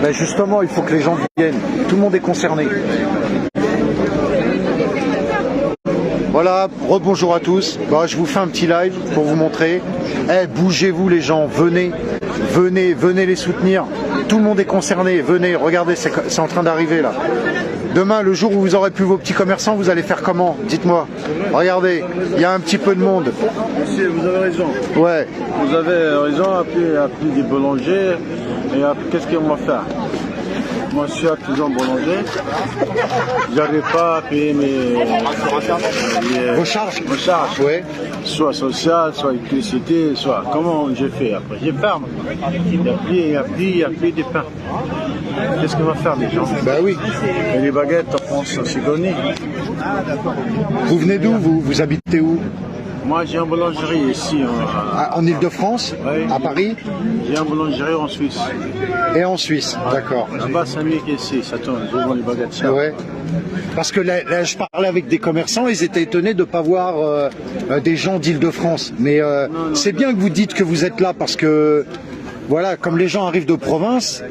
Ben justement, il faut que les gens viennent. Tout le monde est concerné. Voilà, rebonjour à tous. Bon, je vous fais un petit live pour vous montrer. Eh, bougez-vous les gens, venez, venez, venez les soutenir. Tout le monde est concerné, venez, regardez, c'est en train d'arriver là. Demain, le jour où vous aurez plus vos petits commerçants, vous allez faire comment? Dites-moi. Regardez, il y a un petit peu de monde. Monsieur, vous avez raison. Ouais. Vous avez raison, appelez des boulangers. Et qu'est-ce qu'on va faire? Moi, je suis artisan boulanger. J'arrive pas à payer vos charges. Vos charges. Ouais. Soit sociale, soit électricité, soit. Comment j'ai fait après? J'ai ferme. Il y a plus de pain. Qu'est-ce qu'on va faire les gens? Ben oui. Et les baguettes, en France, c'est connu. Vous venez d'où vous habitez où? Moi, j'ai une boulangerie ici. En Ile-de-France, oui. À Paris? J'ai une boulangerie en Suisse. Et en Suisse, d'accord. Là-bas, c'est mieux qu'ici, ça tourne. Je vends les baguettes chères. Ouais. Parce que là, je parlais avec des commerçants, ils étaient étonnés de ne pas voir des gens d'Ile-de-France. Mais c'est bien que vous dites que vous êtes là parce que, voilà, comme les gens arrivent de province,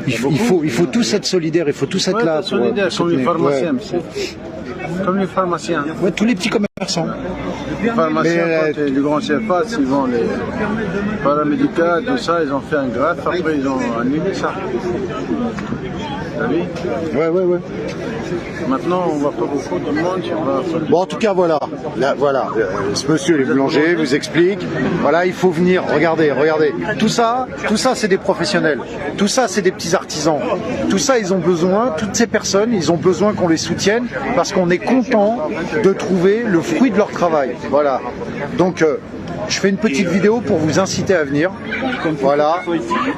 il faut tous être solidaires, il faut tous être là. Solidaires, comme les pharmaciens, comme les pharmaciens. Ouais, tous les petits commerçants. Les pharmaciens, quand les grands surfaces, ils vont les paramédicaux, tout ça, ils ont fait un greffe, après ils ont annulé ça. T'as vu? Ouais. Maintenant, on voit pas beaucoup de monde. Bon, en tout cas, voilà. Là, voilà. Ce monsieur, les boulangers, vous explique. Voilà, il faut venir. Regardez. Tout ça, c'est des professionnels. Tout ça, c'est des petits artisans. Tout ça, ils ont besoin, toutes ces personnes, ils ont besoin qu'on les soutienne parce qu'on est content de trouver le fruit de leur travail. Voilà. Donc, je fais une petite vidéo pour vous inciter à venir. Voilà.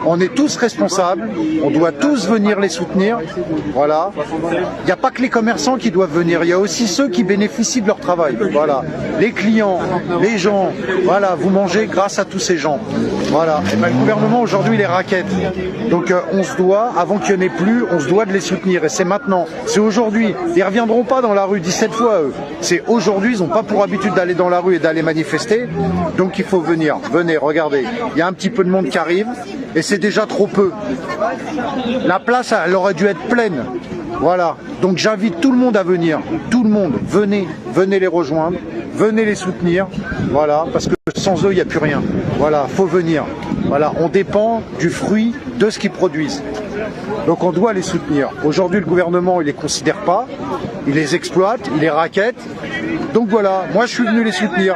On est tous responsables. On doit tous venir les soutenir. Voilà. Il n'y a pas que les commerçants qui doivent venir. Il y a aussi ceux qui bénéficient de leur travail. Voilà. Les clients, les gens. Voilà. Vous mangez grâce à tous ces gens. Voilà. Et ben, le gouvernement aujourd'hui les raquette. Donc on se doit, avant qu'il n'y en ait plus, on se doit de les soutenir. Et c'est maintenant. C'est aujourd'hui. Ils ne reviendront pas dans la rue 17 fois eux. C'est aujourd'hui. Ils n'ont pas pour habitude d'aller dans la rue et d'aller manifester. Donc il faut venir, venez, regardez, il y a un petit peu de monde qui arrive et c'est déjà trop peu. La place, elle aurait dû être pleine. Voilà, donc j'invite tout le monde à venir, tout le monde, venez les rejoindre, venez les soutenir, voilà, parce que sans eux, il n'y a plus rien. Voilà, faut venir. Voilà, on dépend du fruit de ce qu'ils produisent. Donc on doit les soutenir. Aujourd'hui, le gouvernement, il les considère pas, il les exploite, il les raquette. Donc voilà, moi je suis venu les soutenir.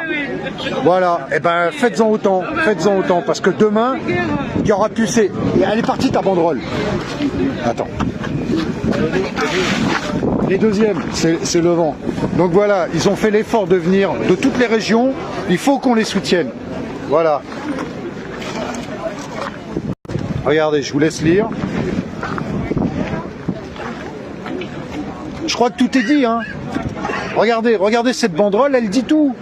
Voilà, et ben faites-en autant, parce que demain, il y aura plus ces... Elle est partie ta banderole. Attends. Les deuxièmes, c'est le vent. Donc voilà, ils ont fait l'effort de venir de toutes les régions, il faut qu'on les soutienne. Voilà. Regardez, je vous laisse lire. Je crois que tout est dit, hein. Regardez cette banderole, elle dit tout.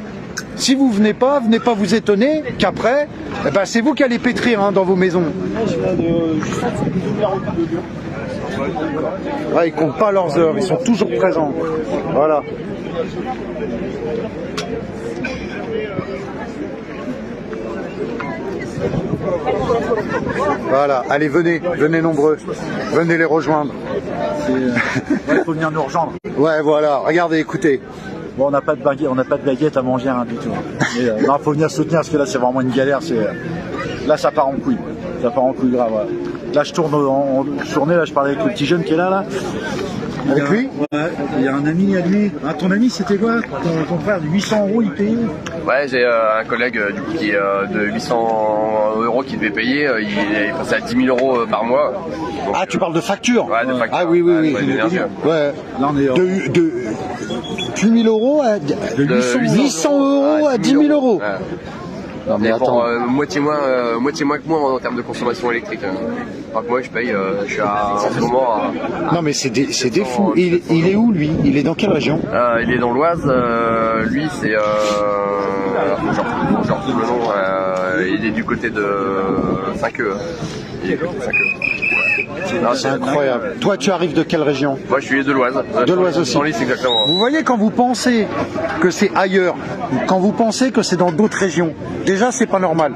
Si vous venez pas vous étonner qu'après, eh ben, c'est vous qui allez pétrir dans vos maisons. Ouais, ils comptent pas leurs heures, ils sont toujours présents. Voilà. Voilà, allez, venez nombreux, venez les rejoindre. Il faut venir nous rejoindre. Ouais, voilà, regardez, écoutez. Bon, on n'a pas de baguette à manger du tout. Mais non, faut venir soutenir parce que là c'est vraiment une galère. Là ça part en couille. Ça part en couille grave. Ouais. Là je tourne je tournais, là je parlais avec le petit jeune qui est là. Avec lui? Ouais, il y a un ami à lui. Ah, ton ami c'était quoi? Ton frère, 800 € il payait? Ouais, j'ai un collègue du coup qui est de 800 € qui devait payer. Il est passé à 10 000 € par mois. Donc, ah, tu parles de facture? Ouais, de facture. Ah oui. Ouais. Là on est de 8 000 € à 800 € à 10 000 €. Ouais. Non, mais pour attends. moitié moins que moi en termes de consommation électrique. Alors que moi je paye, je suis en ce moment à... Non mais c'est des fous. Il est où lui? Il est dans quelle région? Il est dans l'Oise, lui c'est... faut que je retrouve le nom, il est du côté de 5E. Il est du côté de 5E. Ouais. C'est incroyable. Toi, tu arrives de quelle région? Moi, je suis de l'Oise. De l'Oise aussi. Senlis, exactement. Vous voyez, quand vous pensez que c'est ailleurs, quand vous pensez que c'est dans d'autres régions, déjà, c'est pas normal.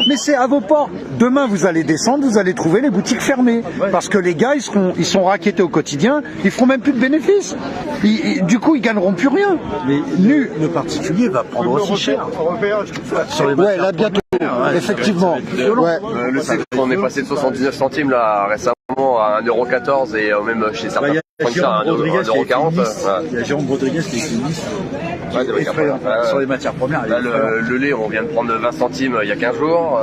Mais c'est à vos portes. Demain, vous allez descendre, vous allez trouver les boutiques fermées. Parce que les gars, ils sont raquettés au quotidien, ils feront même plus de bénéfices. Du coup, ils gagneront plus rien. Mais le particulier va prendre aussi cher. Sur les Ouais, là, bientôt. Effectivement. Ouais. Le sucre, on est passé de 79 centimes là récemment à 1,14 € et même chez certains fournisseurs à 1,40 €. Il y a Jérôme Rodriguez qui est une liste. Sur les matières premières. Là, le lait, on vient de prendre 20 centimes il y a 15 jours.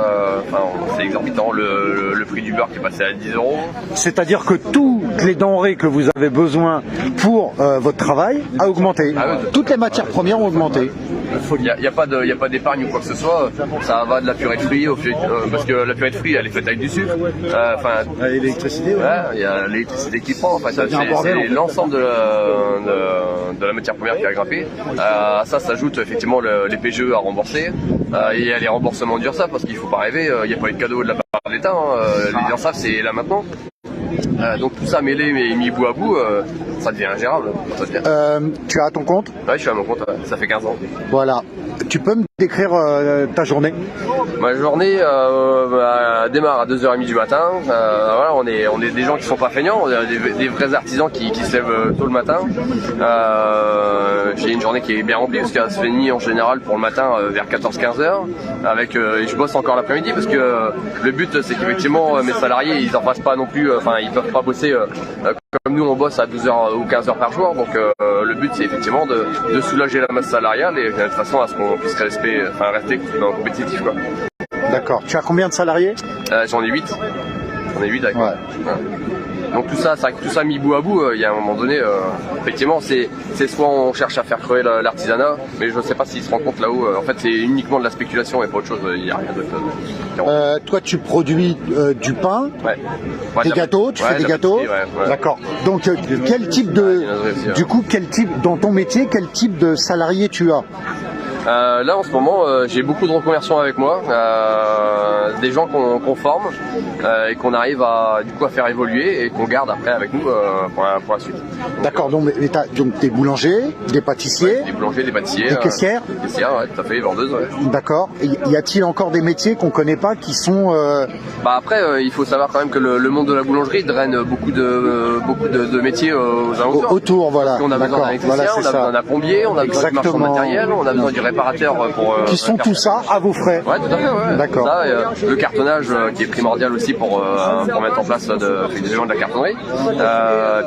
C'est exorbitant. Le prix du beurre qui est passé à 10 €. C'est-à-dire que toutes les denrées que vous avez besoin pour votre travail a augmenté. Toutes les matières premières ont augmenté. Il n'y a pas d'épargne ou quoi que ce soit. Ça va de la purée de fruits parce que la purée de fruits elle est faite avec du sucre. L'électricité. Il y a l'électricité qui prend. C'est l'ensemble de la matière première qui a grimpé. À ça s'ajoute effectivement les PGE à rembourser. Il y a les remboursements d'URSSAF parce qu'il ne faut pas rêver. Il n'y a pas eu de cadeau de la part de l'État. Les URSSAF c'est là maintenant. Donc tout ça mêlé et mis bout à bout, ça devient ingérable. Tu as ton compte? Ouais, je suis à mon compte, ça fait 15 ans. Voilà. Tu peux me décrire ta journée? Ma journée démarre à 2h30 du matin. Voilà, on est des gens qui sont pas feignants, on est des vrais artisans qui se lèvent tôt le matin. J'ai une journée qui est bien remplie parce qu'elle se finit en général pour le matin vers 14-15 heures. Et je bosse encore l'après-midi parce que le but c'est qu'effectivement mes salariés ils en fassent pas non plus, ils peuvent pas bosser comme nous on bosse à 12 heures ou 15 heures par jour. Donc le but c'est effectivement de soulager la masse salariale et de façon à ce qu'on puisse rester compétitif quoi. D'accord. Tu as combien de salariés? J'en ai 8. J'en ai 8 avec moi. Ouais. Donc tout ça mis bout à bout, il y a un moment donné, effectivement, c'est soit on cherche à faire crever l'artisanat, mais je ne sais pas s'ils se rendent compte là-haut. En fait, c'est uniquement de la spéculation et pas autre chose. Il n'y a rien d'autre. Toi, tu produis du pain, des gâteaux, tu fais des gâteaux. Ouais. D'accord. Donc, quel type dans ton métier, quel type de salarié tu as? Là en ce moment j'ai beaucoup de reconversions avec moi, des gens qu'on forme et qu'on arrive à faire évoluer et qu'on garde après avec nous pour la suite. D'accord, donc des boulangers, des pâtissiers, des boulangers, des pâtissiers, des caissières. Des caissières, ouais, tout à fait, vendeuses. Ouais. D'accord. Y a-t-il encore des métiers qu'on connaît pas qui sont après il faut savoir quand même que le monde de la boulangerie draine beaucoup de métiers aux alentours. Autour, voilà. Parce qu'on a besoin d'un électricien, on a besoin d'un plombier, on a besoin du marchand de matériel, on a besoin du réparateur pour qui sont tout ça à vos frais. Ouais, tout à fait. Ouais. D'accord. Le cartonnage qui est primordial aussi pour mettre en place effectivement de la cartonnerie,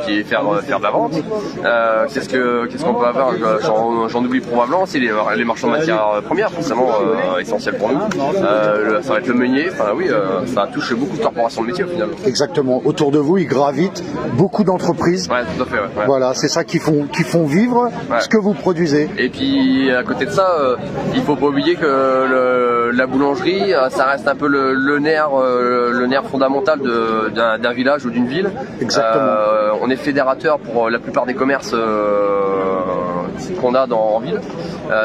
puis faire de la vente. Qu'est-ce qu'on peut avoir? J'en oublie probablement aussi les marchands de matières premières, forcément essentiels pour nous. Ça va être le meunier. Ça touche beaucoup de corporations de métiers au final. Exactement. Autour de vous, il gravite beaucoup d'entreprises. Ouais, tout à fait. Ouais. Voilà, c'est ça qui font vivre ce que vous produisez. Et puis à côté de ça, il faut pas oublier que la boulangerie, ça reste un peu le nerf fondamental d'un village ou d'une ville. Exactement. On est fédérateur pour la plupart des commerces qu'on a en ville.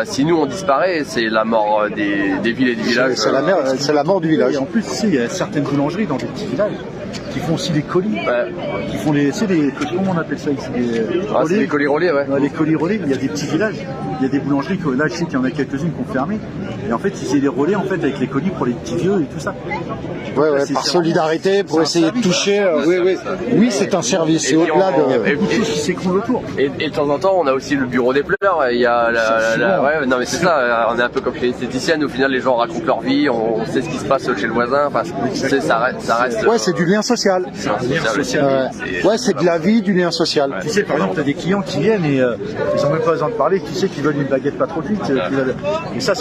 Si nous on disparaît, c'est la mort des villes et des villages. C'est la mort du village. Et en plus, il y a certaines boulangeries dans des petits villages qui font aussi des colis, qui font comment on appelle ça ici, c'est des colis relais, ouais. Les colis relais, il y a des petits villages, il y a des boulangeries, là je sais qu'il y en a quelques-unes qui ont fermé, et en fait ils faisaient des relais en fait avec les colis pour les petits vieux et tout ça. Ouais, par solidarité, pour essayer de toucher. Oui, c'est un service, c'est au-delà de. Et beaucoup de choses qui s'écroulent autour. Et de temps en temps, on a aussi le bureau des pleurs. Il y a non mais c'est ça. On est un peu comme chez l'esthéticienne. Au final, les gens racontent leur vie. On sait ce qui se passe chez le voisin. Ça reste. Ouais, c'est du lien social. C'est de la vie, du lien social. Tu sais, par exemple, tu as des clients qui viennent et ils n'ont même pas besoin de parler. Tu sais qu'ils veulent une baguette pas trop vite. Et ça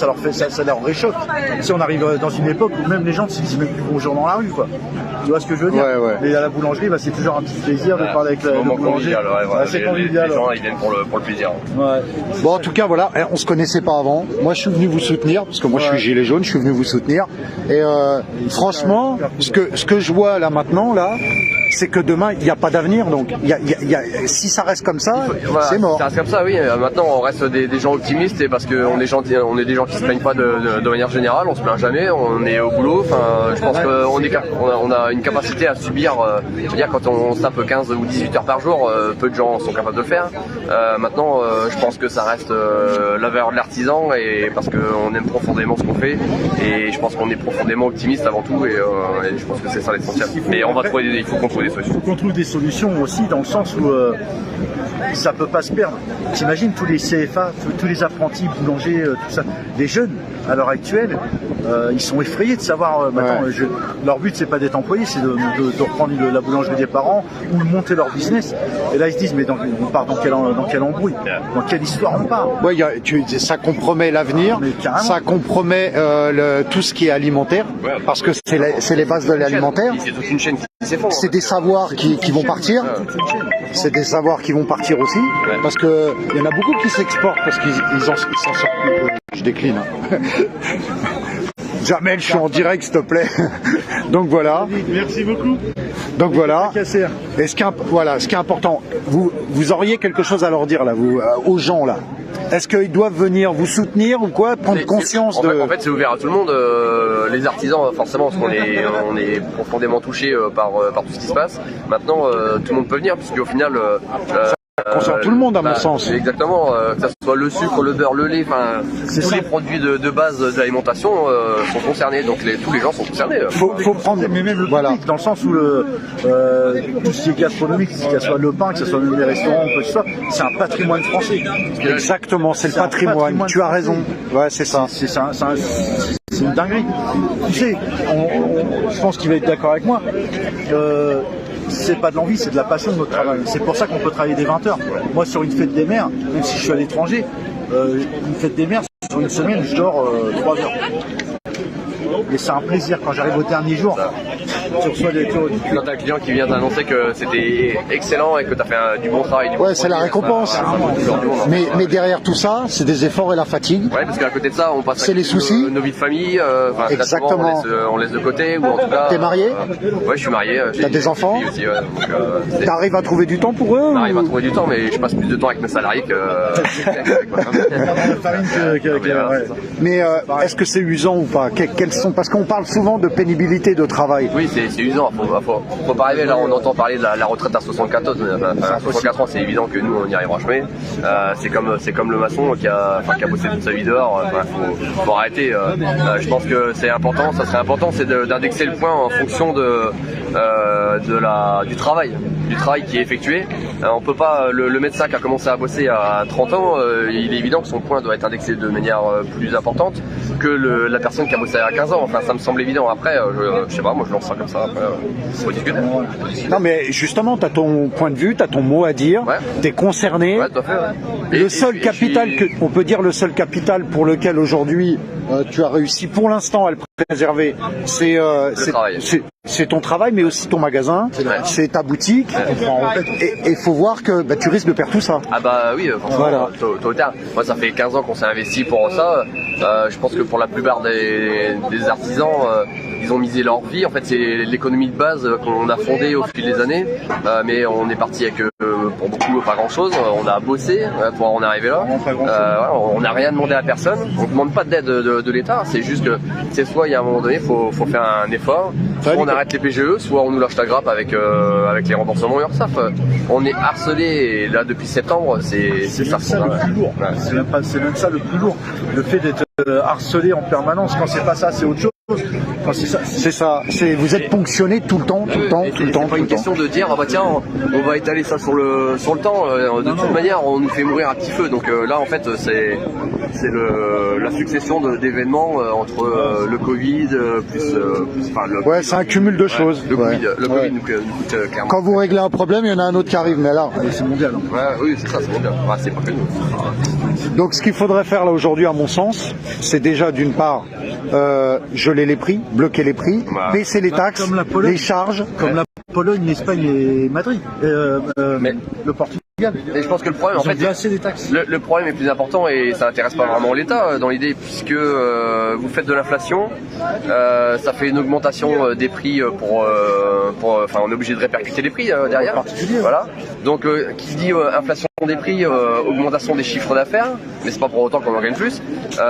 leur réchauffe. Si on arrive dans une époque où même les gens ne se disent même plus bonjour dans la rue, quoi. Tu vois ce que je veux dire? Mais à la boulangerie, c'est toujours un petit plaisir de parler avec le boulanger. C'est convivial. Les gens, ils viennent pour le plaisir. Ouais. Bon, en tout cas, voilà, on se connaissait pas avant. Moi, je suis venu vous soutenir parce que moi, je suis gilet jaune. Je suis venu vous soutenir. Et franchement, ce que je vois là maintenant, là, c'est que demain, il n'y a pas d'avenir. Donc, si ça reste comme ça, voilà, c'est mort. Ça reste comme ça, oui. Maintenant, on reste des gens optimistes et parce qu'on est on est des gens qui se plaignent pas de manière générale. On se plaint jamais. On est au boulot. Enfin, je pense qu'on a une capacité à subir. Je veux dire, quand on se tape 15 ou 18 heures par jour, peu de gens sont capables de le faire. Maintenant, je pense que ça reste la valeur de l'artisan et parce qu'on aime profondément ce qu'on fait et je pense qu'on est profondément optimiste avant tout et je pense que c'est ça l'essentiel. Mais il faut qu'on trouve des solutions. Il faut qu'on trouve des solutions aussi dans le sens où ça peut pas se perdre. T'imagines tous les CFA, tous les apprentis, boulangers, tout ça, les jeunes à l'heure actuelle, ils sont effrayés de savoir maintenant, leur but c'est pas d'être employé, c'est de reprendre la boulangerie des parents ou de monter leur business. Et là ils se disent mais on part dans quelle embrouille, dans quelle histoire on part. Ouais, ça compromet l'avenir, ça compromet tout ce qui est alimentaire, parce que c'est les bases de l'alimentaire. C'est toute une chaîne qui s'effondre. C'est des savoirs qui vont partir. C'est des savoirs qui vont partir aussi, parce que il y en a beaucoup qui s'exportent parce qu'ils s'en sortent plus. Je décline. Hein. Jamel, je suis en direct, s'il te plaît. Donc voilà. Merci beaucoup. Donc voilà. Et ce qui est important, vous auriez quelque chose à leur dire là, aux gens là. Est-ce qu'ils doivent venir vous soutenir ou quoi, prendre conscience En fait, c'est ouvert à tout le monde. Les artisans, forcément, parce qu'on est profondément touchés par tout ce qui se passe. Maintenant, tout le monde peut venir, puisqu'au final. Ça concerne tout le monde à mon sens. Exactement, que ce soit le sucre, le beurre, le lait, enfin tous les produits de base de l'alimentation sont concernés, donc tous les gens sont concernés. Faut prendre, mais même le public, dans le sens où tout ce qui est gastronomique, que ce soit le pain, que ce soit même les restaurants, que ce soit, c'est un patrimoine français. Exactement, c'est le patrimoine. Tu as raison. Ouais, c'est ça. C'est une dinguerie. Tu sais, je pense qu'il va être d'accord avec moi. C'est pas de l'envie, c'est de la passion de notre travail. C'est pour ça qu'on peut travailler des 20 heures. Moi, sur une fête des mères, même si je suis à l'étranger, une fête des mères, sur une semaine, je dors 3 heures. Et c'est un plaisir quand j'arrive au dernier jour. Tu reçois quand t'as un client qui vient t'annoncer que c'était excellent et que t'as fait du bon travail. Ouais, c'est la récompense. Mais derrière tout ça, c'est des efforts et la fatigue. Ouais, parce qu'à côté de ça, on passe les soucis. Nos vies de famille. Exactement. On laisse de côté ou en tout cas. T'es marié? Ouais, je suis marié. T'as des enfants? Aussi, ouais. T'arrives à trouver du temps pour eux? J'arrive à trouver du temps, mais je passe plus de temps avec mes salariés que avec ma femme. Mais est-ce que c'est usant ou pas? Parce qu'on parle souvent de pénibilité de travail. Oui, c'est usant. Faut pas arriver là. On entend parler de la retraite à 74. À 64 ans, c'est évident que nous on n'y arrivera jamais. C'est comme le maçon qui a bossé toute sa vie dehors. Faut arrêter. Je pense que c'est important. Ça serait important, c'est d'indexer le point en fonction du travail qui est effectué. On peut pas. Le médecin qui a commencé à bosser à 30 ans, il est évident que son point doit être indexé de manière plus importante que la personne qui a bossé à 15 ans. Enfin, ça me semble évident. Après, je sais pas, moi je lance ça comme ça. Après, faut discuter. Non, mais justement, tu as ton point de vue, tu as ton mot à dire, tu es concerné. Ouais, tout à fait, ouais. Le seul capital, on peut dire le seul capital pour lequel aujourd'hui tu as réussi pour l'instant à le préserver, c'est ton travail, mais aussi ton magasin, c'est ta boutique. Et il faut voir que tu risques de perdre tout ça. Ah bah oui, forcément, tôt ou tard. Moi, ça fait 15 ans qu'on s'est investi pour ça. Je pense que pour la plupart des artisans, ils ont misé leur vie. En fait, c'est l'économie de base qu'on a fondée au fil des années. Mais on est parti avec, pour beaucoup, pas grand-chose. On a bossé pour en arriver là. On n'a rien demandé à personne. On ne demande pas d'aide de l'État. C'est juste que, soit il y a un moment donné, faut faire un effort. Soit on arrête les PGE, soit on nous lâche la grappe avec les remboursements URSSAF. On est harcelé et là depuis septembre, c'est ça le plus lourd. Ouais. C'est même ça le plus lourd. Le fait d'être harcelé en permanence. Quand c'est pas ça, c'est autre chose. C'est ça. Vous êtes ponctionné tout le temps. C'est pas une question de dire tiens, on va étaler ça sur le temps. De toute manière, on nous fait mourir à petit feu. Donc là, en fait, c'est la succession d'événements entre le Covid plus c'est un cumul de choses. Le Covid nous coûte clairement. Quand vous réglez un problème, il y en a un autre qui arrive. Mais là, c'est mondial. Oui, c'est ça, c'est mondial. C'est pas que nous. Donc, ce qu'il faudrait faire là aujourd'hui, à mon sens, c'est déjà d'une part geler les prix, bloquer les prix, baisser les taxes, les charges. Comme la Pologne, l'Espagne et Madrid. Le Portugal. Et je pense que le problème, en fait, glacé des taxes. Le problème est plus important et ça n'intéresse pas vraiment l'État dans l'idée, puisque vous faites de l'inflation, ça fait une augmentation des prix enfin, on est obligé de répercuter les prix derrière. Voilà. Donc, qui dit inflation des prix, augmentation des chiffres d'affaires, mais c'est pas pour autant qu'on en gagne plus.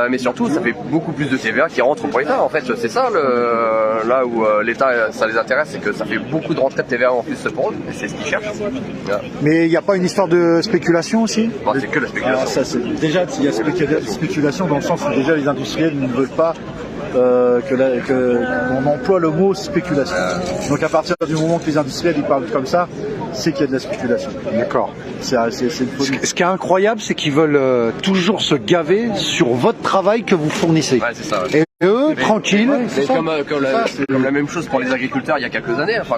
Mais surtout, ça fait beaucoup plus de TVA qui rentre pour l'État. En fait, c'est ça là où l'État, ça les intéresse, c'est que ça fait beaucoup de rentrées de TVA en plus pour eux, et c'est ce qu'ils cherchent. Voilà. Mais il n'y a pas une histoire de spéculation aussi? Bon, c'est que la spéculation. Alors, déjà, il y a spéculation dans le sens où déjà les industriels ne veulent pas qu'on emploie le mot spéculation. Donc à partir du moment que les industriels ils parlent comme ça, c'est qu'il y a de la spéculation. D'accord. C'est une folie. Ce qui est incroyable, c'est qu'ils veulent toujours se gaver sur votre travail que vous fournissez. Ouais, c'est ça. Ouais. Et eux, tranquilles. C'est comme la même chose pour les agriculteurs il y a quelques années, enfin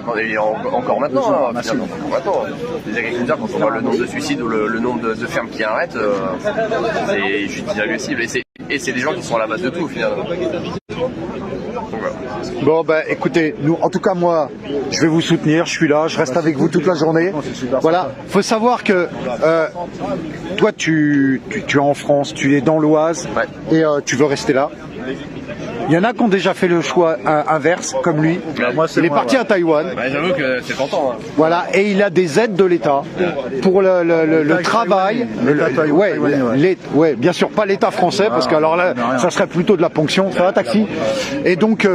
encore maintenant, finalement. Les agriculteurs, quand on voit le nombre de suicides ou le nombre de fermes qui arrêtent, c'est juste inadmissible. Et c'est des gens qui sont à la base de tout, finalement. Bon, bah écoutez, nous, en tout cas moi, je vais vous soutenir, je suis là, je reste avec vous toute la journée. Voilà, faut savoir que toi tu es en France, tu es dans l'Oise, et tu veux rester là. Il y en a qui ont déjà fait le choix inverse, comme lui. Il est parti à Taïwan. J'avoue que c'est tentant. Hein. Voilà, et il a des aides de l'État pour le travail. Ouais, bien sûr, pas l'État français, parce que alors là, ça serait plutôt de la ponction. Ça va, taxi? Et donc,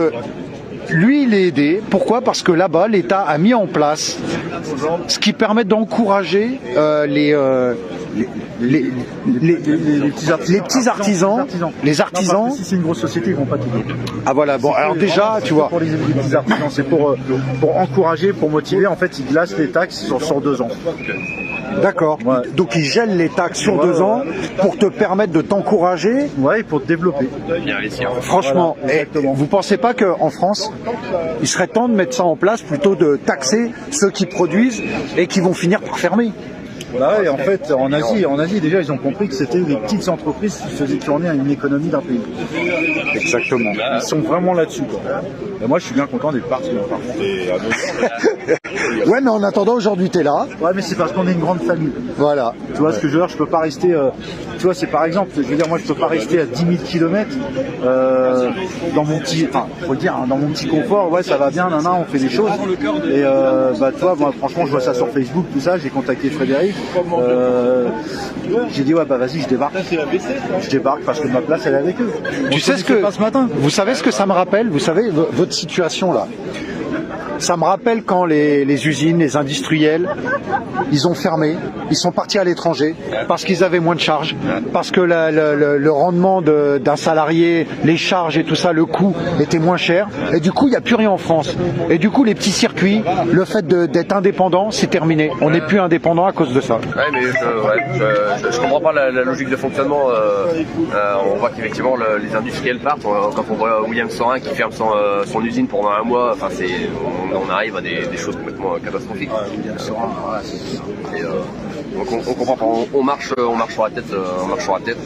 lui, il est aidé. Pourquoi? Parce que là-bas, l'État a mis en place ce qui permet d'encourager les petits artisans, les artisans. Si c'est une grosse société, ils vont pas t'aider. Ah voilà, bon, alors déjà, tu vois. Pour les petits artisans, c'est pour encourager, pour motiver. En fait, ils glacent les taxes sur 2 ans. D'accord. Ouais. Donc ils gèlent les taxes sur 2 ans pour te permettre de t'encourager. Ouais, pour te développer. Bien investir. Franchement, voilà, vous pensez pas qu'en France, il serait temps de mettre ça en place plutôt de taxer ceux qui produisent et qui vont finir par fermer? Bah ouais, en fait, en Asie, déjà, ils ont compris que c'était les petites entreprises qui faisaient tourner une économie d'un pays. Exactement. Ils sont vraiment là-dessus, quoi. Et moi, je suis bien content d'être parti. Ouais, mais en attendant, aujourd'hui, t'es là. Ouais, mais c'est parce qu'on est une grande famille. Voilà. Tu vois ce que je veux dire, je peux pas rester... tu vois, c'est par exemple, je veux dire, moi, je peux pas rester à 10 000 km dans mon petit... Enfin, faut le dire, hein, dans mon petit confort. Ouais, ça va bien, on fait des choses. Et bah, tu vois, moi, franchement, je vois ça sur Facebook, tout ça. J'ai contacté Frédéric. J'ai dit ouais bah vas-y, je débarque parce que ma place elle est avec eux. Tu sais ce que ce matin. Vous savez ce que ça me rappelle? Vous savez votre situation là. Ça me rappelle quand les usines, les industriels, ils ont fermé, ils sont partis à l'étranger parce qu'ils avaient moins de charges, parce que le rendement d'un salarié, les charges et tout ça, le coût était moins cher. Et du coup, il n'y a plus rien en France. Et du coup, les petits circuits, le fait d'être indépendant, c'est terminé. On n'est plus indépendant à cause de ça. Ouais, mais je comprends pas la logique de fonctionnement. On voit qu'effectivement, les industriels partent. Quand on voit William Sorin qui ferme son usine pendant 1 mois, enfin on arrive à des choses complètement catastrophiques. Donc on comprend pas, on marche sur la tête,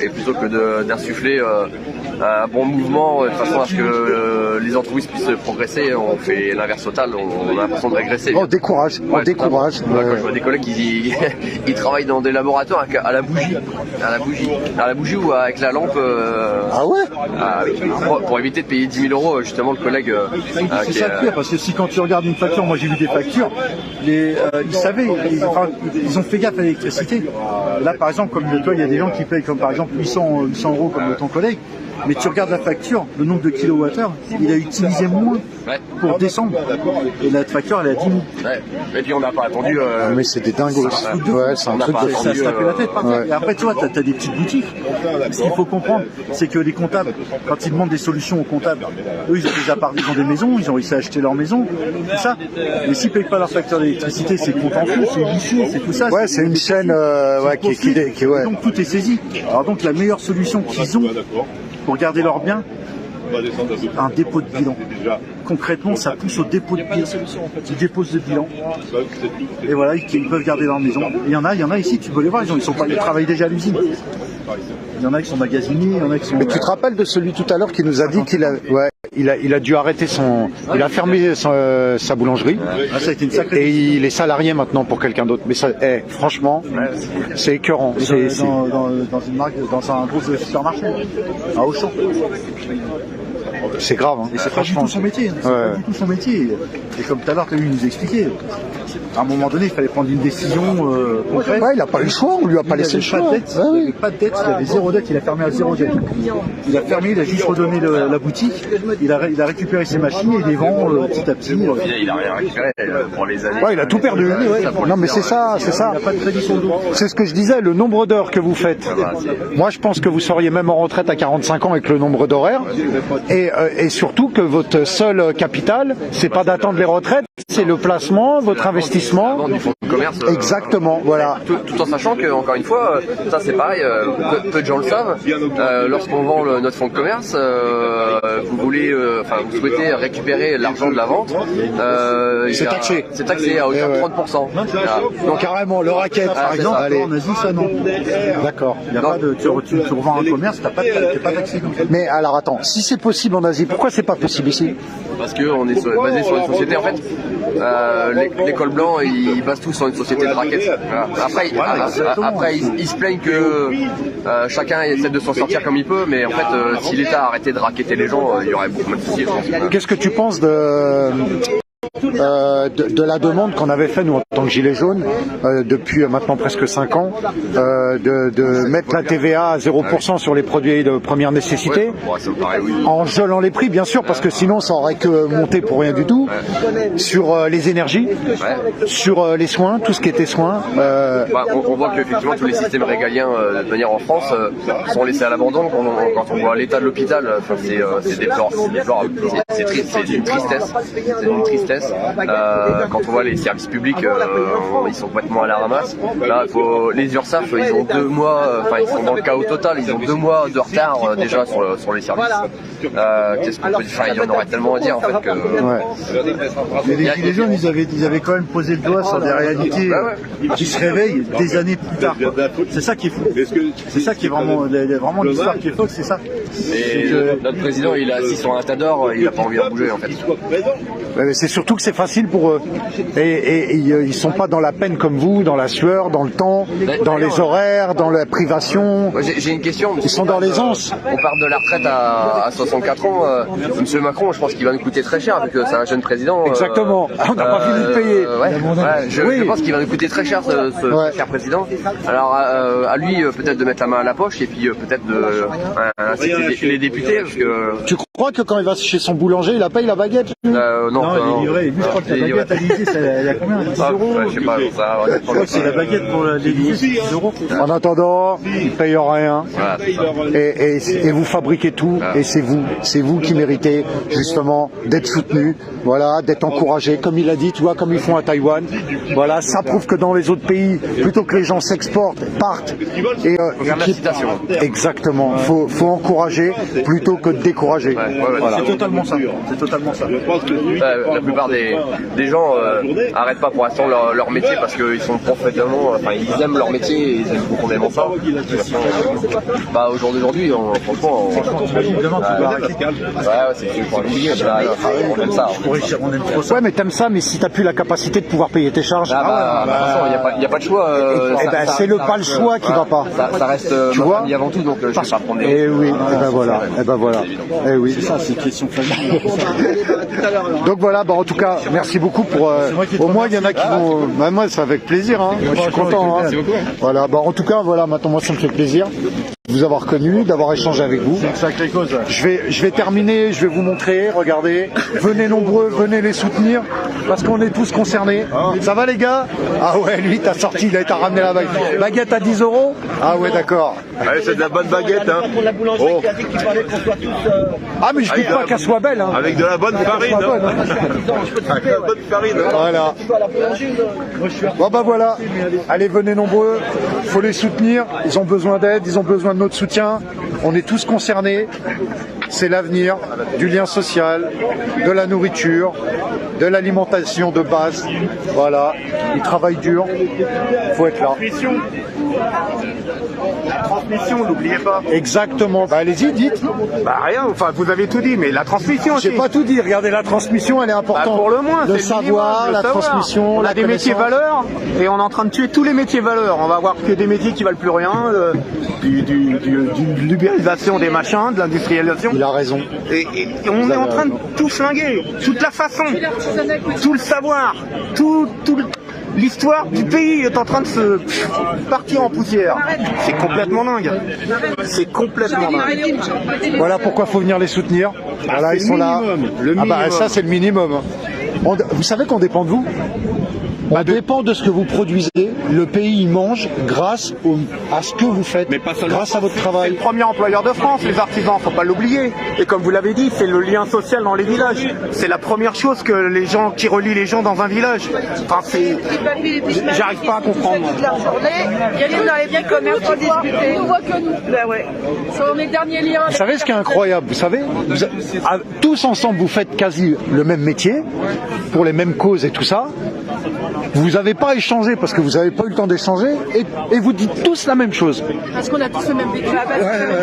et plutôt que d'insuffler un bon mouvement de façon à ce que les entreprises puissent progresser, on fait l'inverse total, on a l'impression de régresser. On décourage. Quand je vois des collègues qui ils travaillent dans des laboratoires à la bougie ou avec la lampe. Ah ouais. Pour éviter de payer 10 000 € justement le collègue. C'est ça le pire, parce que si quand tu regardes une facture, moi j'ai vu des factures, ils savaient, ils ont fait gaffe à l'électricité. Là par exemple, comme toi, il y a des gens qui payent comme par exemple 800 € comme ton collègue. Mais tu regardes la facture, le nombre de kilowattheures, il a utilisé moins pour descendre. Et la facture, elle est à 10 000. Ouais. Et puis on n'a pas attendu. Mais c'est des dingos. Ouais, c'est un truc de ça se tapait la tête. Et après, tu vois, t'as des petites boutiques. Ce qu'il faut comprendre, c'est que les comptables, quand ils demandent des solutions aux comptables, eux, ils ont déjà ils ont des maisons, ils ont réussi à acheter leur maison, tout ça. Mais s'ils ne payent pas leur facture d'électricité, c'est compte en flou, c'est huissier, c'est tout ça. Ouais, c'est une chaîne qui donc tout est saisi. Alors donc la meilleure solution qu'ils ont pour garder leurs biens, un dépôt de bilan. concrètement, ça pousse au dépôt de bilan. Ils déposent le bilan. Et voilà, ils peuvent garder leur maison. Il y en a ici, tu peux les voir, ils travaillent déjà à l'usine. Il y en a qui sont magasiniers, il y en a qui sont... Mais tu te rappelles de celui tout à l'heure qui nous a dit qu'il a, ouais, il a dû arrêter il a fermé sa boulangerie. Ah, ça a été une sacrée... Et il est salarié maintenant pour quelqu'un d'autre. Mais ça, franchement, c'est écœurant. Dans une marque, dans un gros supermarché, à Auchan. C'est grave. Hein. Et c'est pas du tout son métier. C'est pas du tout son métier. Et comme tout à l'heure, tu as eu nous expliquer. À un moment donné, il fallait prendre une décision concrète. Ouais, il n'a pas eu le choix, on lui a pas laissé le choix. Il n'avait pas de dette, il avait zéro dette, il a fermé à zéro dette. Il a fermé, il a juste redonné la boutique, il a récupéré ses machines et il les vend petit à petit. Il a rien récupéré pour les années. Ouais, il a tout perdu. Non, mais c'est ça, c'est ça. Il n'a pas de crédit sur le dos. C'est ce que je disais, le nombre d'heures que vous faites. Moi, je pense que vous seriez même en retraite à 45 ans avec le nombre d'horaires. Et surtout que votre seul capital, c'est pas d'attendre les retraites, c'est le placement, votre investissement. Du fonds de commerce. Exactement, voilà. Tout en sachant que, encore une fois, ça c'est pareil, peu de gens le savent. Lorsqu'on vend notre fonds de commerce, vous souhaitez récupérer l'argent de la vente. C'est taxé. C'est taxé à hauteur de 30%. Donc carrément, le racket, par exemple. Allez. En Asie, ça non. D'accord. Il y a pas de, tu revends un commerce, t'es pas taxé comme ça. Mais alors attends, si c'est possible en Asie, pourquoi c'est pas possible ici? Parce qu'on est basé sur une société, en fait, les cols blancs, ils basent tous sur une société de raquettes. Voilà. Après, ils se plaignent que chacun essaie de s'en sortir comme il peut, mais en fait, si l'État arrêtait de raqueter les gens, il y aurait beaucoup moins de soucis. Qu'est-ce que tu penses de la demande qu'on avait fait nous en tant que Gilets jaunes depuis maintenant presque 5 ans de mettre la TVA à 0% sur les produits de première nécessité, en gelant les prix bien sûr, parce que sinon ça aurait que monté pour rien du tout, sur les énergies, sur les soins, tout ce qui était soins. On voit qu'effectivement tous les systèmes régaliens de manière en France sont laissés à l'abandon. Quand on voit l'état de l'hôpital, c'est déplorable, c'est triste, c'est une tristesse. Quand on voit les services publics, ils sont complètement à la ramasse. Là, les URSAF, ils ont 2 mois, ils sont dans le chaos total. Ils ont 2 mois de retard déjà sur les services. Qu'est-ce qu'on peut dire? Il y en aurait tellement à dire en fait que. Mais les Gilets jaunes, ils avaient quand même posé le doigt sur des réalités qui se réveillent des années plus tard. C'est ça qui est fou. C'est ça qui est vraiment l'histoire qui est folle, c'est ça. Et notre président, il est assis sur un tas d'or, il n'a pas envie de bouger en fait. C'est surtout que c'est facile pour eux. Et ils sont pas dans la peine comme vous, dans la sueur, dans le temps, dans les horaires, dans la privation. J'ai une question. Ils sont dans l'aisance. On part de la retraite à 64 ans. Monsieur Macron, je pense qu'il va nous coûter très cher vu que c'est un jeune président. Exactement. On n'a pas fini de payer. Je pense qu'il va nous coûter très cher ce cher président. Alors à lui peut-être de mettre la main à la poche et puis peut-être d'inciter les députés. Parce que... Tu crois que quand il va chez son boulanger, il paye la baguette? Non, il est livré. Lui, je crois que la baguette à l'Élysée, elle a combien? 10 euros? Je sais pas, ça. Je crois que c'est la baguette pour l'Élysée, c'est 10 euros. En attendant, il ne paye rien. Et vous fabriquez tout. Et c'est vous qui méritez justement d'être soutenu, voilà, d'être encouragé, comme il a dit, tu vois, comme ils font à Taïwan. Voilà, ça prouve que dans les autres pays, plutôt que les gens s'exportent, partent. Et exactement. Faut encourager plutôt que de décourager. Voilà. C'est totalement ça. C'est totalement ça. La plupart des gens arrêtent pas pour l'instant leur métier parce qu'ils sont profondément, ils aiment leur métier et ils aiment profondément ça. Au jour d'aujourd'hui, franchement, demain tu dois arrêter. C'est compliqué. On aime ça. On aime trop ça. Ouais, mais t'aimes ça, mais si t'as plus la capacité de pouvoir payer tes charges. Il n'y a pas de choix. C'est pas le choix qui va pas. Ça reste famille avant tout, donc je vais pas prendre des. Et oui, et ben voilà. Et oui. C'est ça, c'est une question familiale. Donc voilà, en tout cas, merci beaucoup pour. Au moins, il y en a qui vont. Moi, c'est avec plaisir. Hein. Moi, je suis content. Hein. Voilà. En tout cas, voilà. Maintenant, moi, ça me fait plaisir de vous avoir connu, d'avoir échangé avec vous. C'est une sacrée cause. Je vais terminer. Je vais vous montrer. Regardez. Venez nombreux, venez les soutenir, parce qu'on est tous concernés. Ça va, les gars? Ah ouais, lui, t'as sorti, t'as ramené la baguette. Baguette à 10 euros? Ah ouais, d'accord. Allez, c'est de la bonne baguette, hein. Pour la boulangerie qui a dit qu'il fallait qu'on soit tous. Ah, mais je dis pas qu'elle soit belle, hein. Avec de la bonne farine. Bonne, hein. Avec de la bonne farine. Voilà. Bon voilà. Allez, venez nombreux. Faut les soutenir. Ils ont besoin d'aide. Ils ont besoin de notre soutien. On est tous concernés. c'est l'avenir du lien social, de la nourriture, de l'alimentation de base. Voilà, ils travaillent dur, faut être là. La transmission, n'oubliez pas. Exactement, bah allez-y, dites. Bah rien, enfin vous avez tout dit, mais la transmission aussi. J'ai pas tout dit, regardez, la transmission elle est importante. Bah, pour le moins, le c'est savoir, minimum, la transmission, on a des métiers valeurs et on est en train de tuer tous les métiers valeurs. On va avoir que des métiers qui valent plus rien, du l'ubérisation des machins, de l'industrialisation. Il a raison. Et on est en train de tout flinguer, toute la façon, tout le savoir, l'histoire du pays est en train de se partir en poussière. C'est complètement dingue. C'est complètement dingue. Voilà pourquoi faut venir les soutenir. Voilà, ils sont là. Ah bah ça c'est le minimum. Vous savez qu'on dépend de vous. On dépend de ce que vous produisez. Le pays il mange grâce à ce que vous faites, mais pas seulement grâce à votre travail. C'est le premier employeur de France, les artisans, faut pas l'oublier. Et comme vous l'avez dit, c'est le lien social dans les villages. C'est la première chose que les gens qui relient les gens dans un village. Enfin, c'est, j'arrive pas à comprendre. Toute la journée, il y a des dans les petits commerces pour discuter. On voit que nous. Ben ouais. On est dernier lien. Vous savez ce qui est incroyable, vous savez, tous ensemble vous faites quasi le même métier pour les mêmes causes et tout ça. Vous n'avez pas échangé parce que vous n'avez pas eu le temps d'échanger et vous dites tous la même chose. Parce qu'on a tous le même vécu.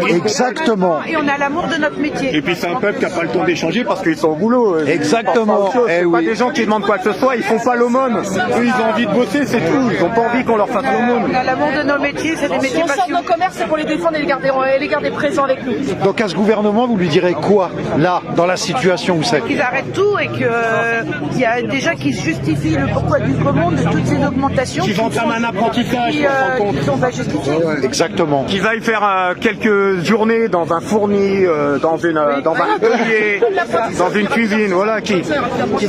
Exactement. Et on a l'amour de notre métier. Et puis c'est un peuple qui n'a pas le temps d'échanger parce qu'ils sont au boulot. Exactement. C'est pas des gens qui demandent quoi que ce soit, ils font pas l'aumône. Eux ils ont envie de bosser, c'est tout. Ils n'ont pas envie qu'on leur fasse l'aumône. On a l'amour de nos métiers, c'est des métiers passionnants. On sort nos commerces, c'est pour les défendre et les garder présents avec nous. Donc à ce gouvernement, vous lui direz quoi, là, dans la situation où c'est? Qu'ils arrêtent tout et qu'il y a déjà qui justifient le pourquoi du comment de toutes ces augmentations. Qu'ils entament un apprentissage, qui sont pas justifiées. Exactement. Qu'ils aillent faire quelques journées dans un fourni, dans un atelier, dans une cuisine, voilà, qu'ils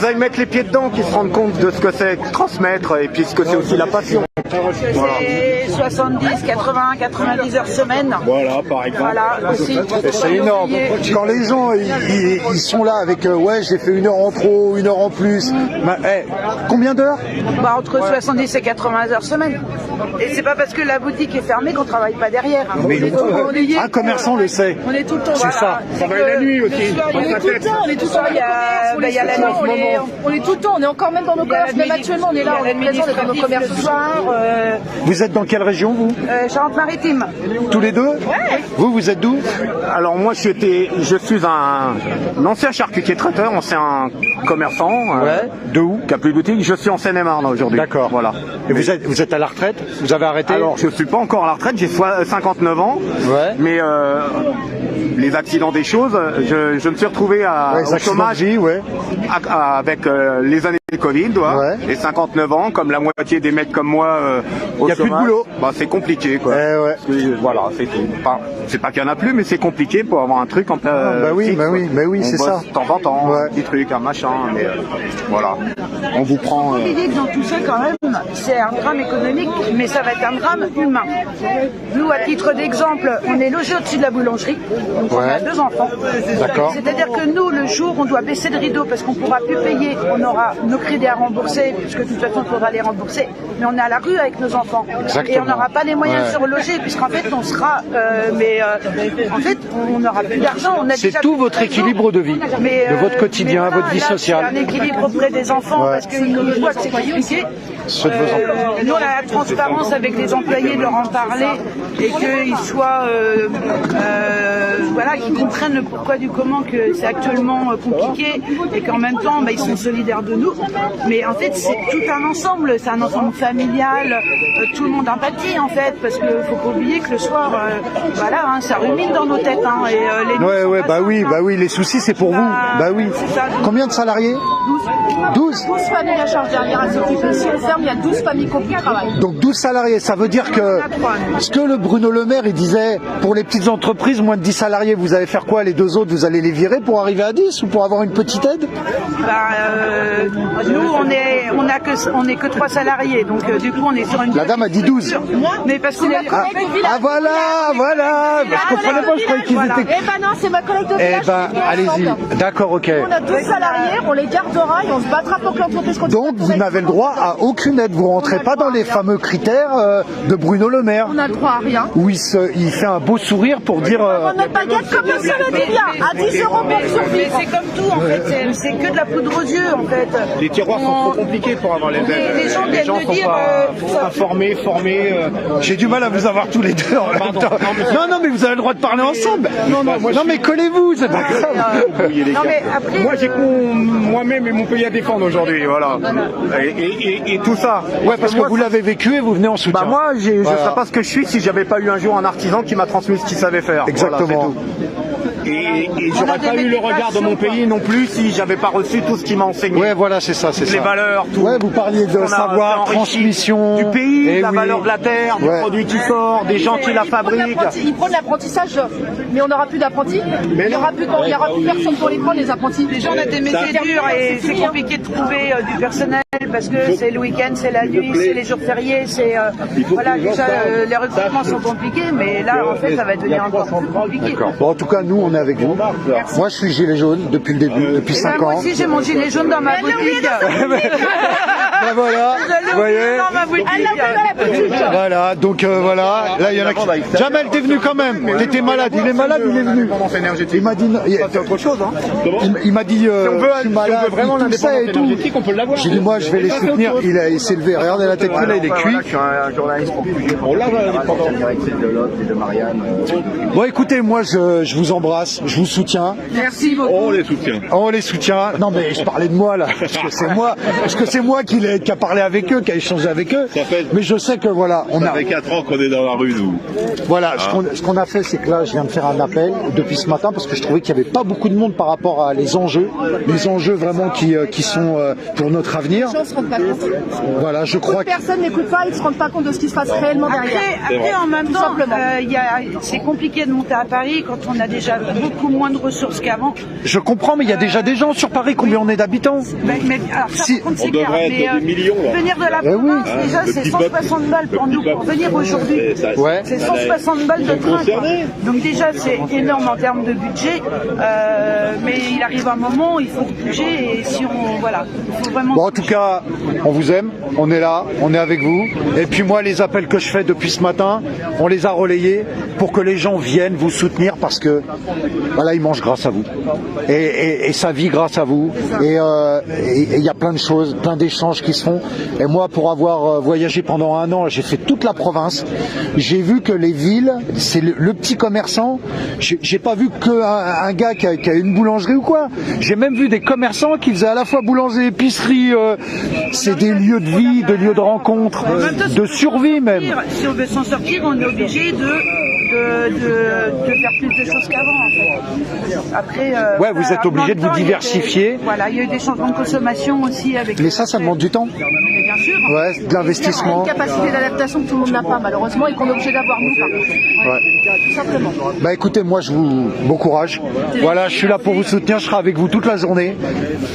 aillent mettre les pieds dedans, qu'ils se rendent compte de ce que c'est transmettre et puis ce que c'est aussi la passion. Voilà. C'est 70, 80, 90 heures semaine. Voilà, par exemple. Voilà, aussi. C'est énorme. Quand les gens ils sont là avec ouais, j'ai fait 1 heure en trop, 1 heure en plus. Combien d'heures? Bah, entre 70 et 80 heures semaine. Et c'est pas parce que la boutique est fermée qu'on travaille pas derrière. Hein. Mais un commerçant le sait. On est tout le temps. C'est ça. Ça va la nuit aussi. On est tout le temps. On est tout le temps. Il y a la nuit. On est tout le temps. On est encore même dans nos commerces. Même actuellement, on est là. On est présent dans nos commerces ce soir. Vous êtes dans quelle région, vous? Charente-Maritime. Tous les deux? Ouais. Vous êtes d'où? Alors moi, je suis un ancien charcutier traiteur, ancien commerçant. Ouais. De où? Qui a plus de boutique. Je suis en Seine-et-Marne aujourd'hui. D'accord. Voilà. Et vous êtes à la retraite? Vous avez arrêté? Alors, je suis pas encore à la retraite. J'ai 59 ans. Ouais. Mais les accidents des choses, je me suis retrouvé au chômage avec les années de Covid, et 59 ans, comme la moitié des mecs comme moi au chômage. Il n'y a plus de boulot. Bah, c'est compliqué, quoi. Parce que, voilà, c'est tout. Enfin, c'est pas qu'il y en a plus, mais c'est compliqué pour avoir un truc en plein. Bah oui, c'est ça. De temps en temps, un petit truc, un machin, mais voilà. On vous prend. L'idée que dans tout ça, quand même, c'est un drame économique, mais ça va être un drame humain. Nous, à titre d'exemple, on est logés au-dessus de la boulangerie, donc on a 2 enfants. D'accord. C'est-à-dire que nous, le jour où on doit baisser le rideau parce qu'on ne pourra plus payer, on aura nos crédits à rembourser, puisque de toute façon, il faudra les rembourser, mais on est à la rue avec nos enfants. Exactement. Et on n'aura pas les moyens de se reloger, puisqu'en fait, on sera... en fait, on n'aura plus d'argent. C'est tout votre équilibre de vie, de votre quotidien, votre vie sociale. C'est un équilibre auprès des enfants, parce qu'ils voient que c'est compliqué. Nous, on a la transparence avec les employés de leur en parler et qu'ils soient, voilà, qu'ils comprennent le pourquoi du comment, que c'est actuellement compliqué et qu'en même temps, ils sont solidaires de nous. Mais en fait, c'est tout un ensemble, c'est un ensemble familial, tout le monde empathie en fait, parce qu'il faut pas oublier que le soir, voilà, ça rumine dans nos têtes. Oui, les soucis c'est pour vous. Bah oui. Combien de salariés? 12 familles à charge derrière. Si on ferme, il y a 12 familles qui travaillent. Donc 12 salariés, ça veut dire que ce que le Bruno Le Maire il disait pour les petites entreprises, moins de 10 salariés, vous allez faire quoi? Les 2 autres, vous allez les virer pour arriver à 10 ou pour avoir une petite aide? Nous, on est que 3 salariés, donc du coup on est sur une... La dame a dit 12. Mais parce qu'on est voilà. Je comprenais pas, je croyais qu'ils étaient... Eh ben non, c'est ma collègue de village. Allez-y. D'accord, ok. On a 12 salariés, on les gardera et on se battra pour que l'entreprise continue. Donc vous n'avez le droit à aucun aucune aide. Vous rentrez pas dans les fameux critères de Bruno Le Maire. On a le droit à rien. Où il fait un beau sourire pour dire... Notre baguette comme le seul le dit bien, à 10 € pour survivre. C'est comme tout en fait, c'est que de la poudre aux yeux en fait. Les tiroirs sont trop compliqués pour avoir les aides. Les gens viennent me dire... informés, formés. J'ai du mal à vous avoir tous les deux en même temps. Non, mais vous avez le droit de parler ensemble. Non, mais collez-vous, c'est pas grave. Non, mais après, moi, j'ai moi-même et mon pays à défendre aujourd'hui, voilà. Et tout ça. Ouais, parce que vous l'avez vécu et vous venez en soutien. Bah moi, je ne serais pas ce que je suis si j'avais pas eu un jour un artisan qui m'a transmis ce qu'il savait faire. Exactement. Voilà, et j'aurais pas eu le regard de mon pays non plus si j'avais pas reçu tout ce qui m'a enseigné. Ouais, voilà, c'est ça, c'est ça. Les valeurs, tout. Ouais, vous parliez de savoir, transmission. Du pays, et la valeur de la terre, du produit qui sort, des gens qui la fabriquent. Ils prennent l'apprentissage, mais on n'aura plus d'apprentis. Il n'y aura plus personne pour les prendre, les apprentis. Les gens ont des métiers durs et c'est compliqué de trouver du personnel parce que c'est le week-end, c'est la nuit, c'est les jours fériés, c'est voilà, déjà les recrutements sont compliqués, mais là en fait ça va devenir encore plus compliqué. Bon, en tout cas, nous on est avec vous. Merci. Moi je suis gilet jaune depuis le début, depuis 5 ans. Moi aussi j'ai mon gilet jaune dans ma boutique. Ben voilà, vous voyez. Dans ma boutique. Voilà, donc voilà, là il y en a qui... Jamel, t'es venu quand même, t'étais malade, il est malade, il est venu. Il m'a dit... C'est autre chose, hein. Il m'a dit, je suis malade, si on veut vraiment l'indépendance énergétique, on peut l'avoir. J'ai dit, moi je vais les soutenir, il s'est levé, regardez la tête qu'il a, il est cuit. Je suis un journaliste pour Puget. On l'a de l'autre et de Marianne. Bon écoutez, moi je vous embrasse, je vous soutiens. Merci beaucoup. On les soutient. On les soutient. Non mais je parlais de moi là, parce que c'est moi qui a parlé avec eux, qui a échangé avec eux. Mais je sais que voilà, on a... Ça fait 4 ans qu'on est dans la rue, nous. Voilà, ce qu'on a fait, c'est que là, je viens de faire un appel depuis ce matin parce que je trouvais qu'il n'y avait pas beaucoup de monde par rapport à les enjeux vraiment qui sont pour notre avenir. Les gens ne se rendent pas compte. Voilà, je crois que... Personne n'écoute pas, ils ne se rendent pas compte de ce qui se passe réellement derrière. Après en même temps, c'est compliqué de monter à Paris quand on a déjà beaucoup moins de ressources qu'avant. Je comprends, mais il y a déjà des gens sur Paris. Combien on est d'habitants? Mais alors, ça, Si. par contre, c'est On clair. devrait Mais, être des millions, là. venir de la Eh oui. province, déjà, c'est 160 balles pour nous. Pour venir aujourd'hui, Ouais. c'est 160 balles de train. Quoi. Donc déjà, c'est énorme en termes de budget. Mais il arrive un moment où il faut bouger. Et si on... Voilà, il faut vraiment... Bon, en tout cas, on vous aime, on est là, on est avec vous. Et puis moi, les appels que je fais depuis ce matin, on les a relayés pour que les gens viennent vous soutenir parce que voilà, ils mangent grâce à vous. Et ça vit grâce à vous. Et il y a plein de choses, plein d'échanges qui se font. Et moi, pour avoir voyagé pendant 1 an, j'ai fait toute la province. J'ai vu que les villes, c'est le petit commerçant. J'ai pas vu qu'un gars qui a une boulangerie ou quoi. J'ai même vu des commerçants qui faisaient à la fois boulangerie, épicerie. C'est des lieux de vie, de lieux de rencontre, de survie même. Si on veut s'en sortir, on est obligé de faire plus de choses qu'avant en fait. Après, ouais, vous êtes obligé de vous diversifier. Voilà, il y a eu des changements de consommation aussi avec. Mais ça demande du temps. Mais bien sûr. Ouais, de l'investissement. Il y a une capacité d'adaptation que tout le monde n'a pas malheureusement et qu'on est obligé d'avoir nous par contre. Ouais. Tout simplement. Bah écoutez, moi bon courage. Voilà, je suis là pour vous soutenir, je serai avec vous toute la journée.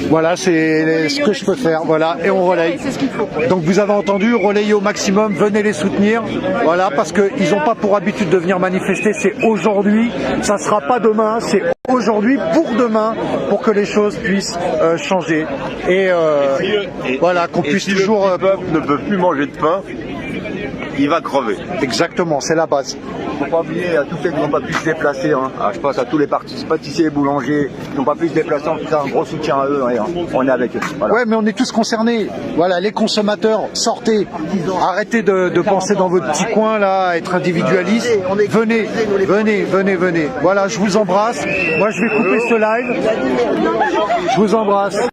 Voilà, c'est ce que je peux faire. Voilà, et on relaye. C'est ce qu'il faut. Donc vous avez entendu, relayez au maximum, venez les soutenir. Voilà, parce qu'ils n'ont pas pour habitude de venir manifester, c'est aujourd'hui, ça sera pas demain, c'est aujourd'hui pour demain, pour que les choses puissent changer. Et voilà, qu'on puisse toujours... Le peuple ne peut plus manger de pain, il va crever. Exactement, c'est la base. Il ne faut pas oublier à tous ceux qui n'ont pas pu se déplacer. Hein. Je pense à tous les pâtissiers et boulangers qui n'ont pas pu se déplacer. En tout cas, un gros soutien à eux. Hein. On est avec eux. Voilà. Ouais, mais on est tous concernés. Voilà, les consommateurs, sortez. Arrêtez de penser dans votre petit coin là, à être individualiste. Venez. Voilà, je vous embrasse. Moi, je vais couper ce live. Je vous embrasse.